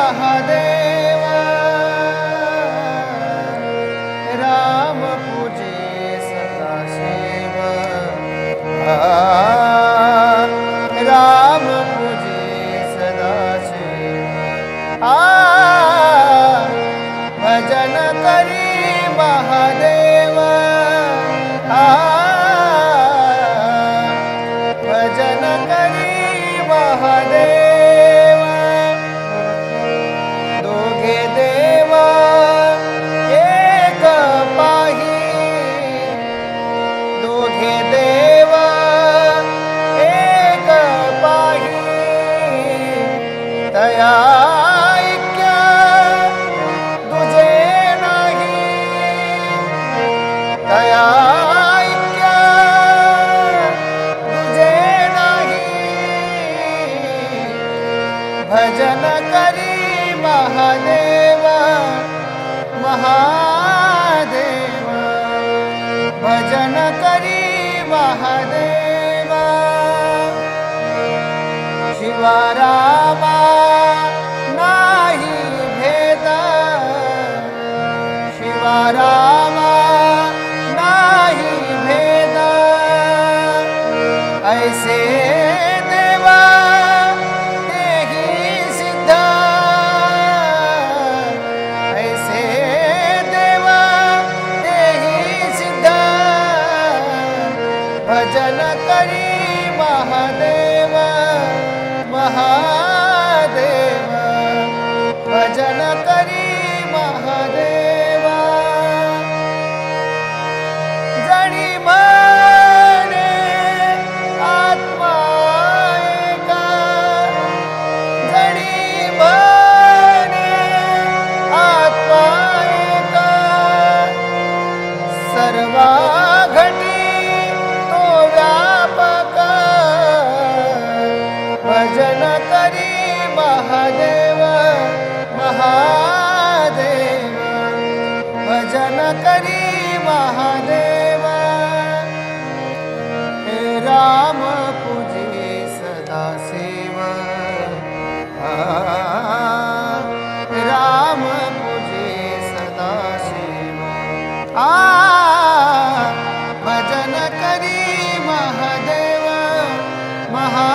महादेव राम पूजे सदाशिव राम पूजे सदाशिव भजन करी महादेव भजन करी महादेव दोघे देव एक पाही दोघे देव एक पाही तया ऐक्य दुजे नाही तया ऐक्य दुजे नाही भजन करी महादेव महादेव भजन करी महादेव शिवरामा नाही भेद शिवरामा नाही भेद ऐसे देवा तेहि सिद्ध ऐसे देवा तेहि सिद्ध भजन करी महादेव महादेव भजन करी महादेव जणी म्हणे आत्मा एका जणी म्हणे आत्मा एका सर्वा घटी तो व्यापक भजन करी महादेव महादेव भजन करी महादेव हे राम पूजे सदाशिव राम पूजे सदाशिव भजन करी महादेव महा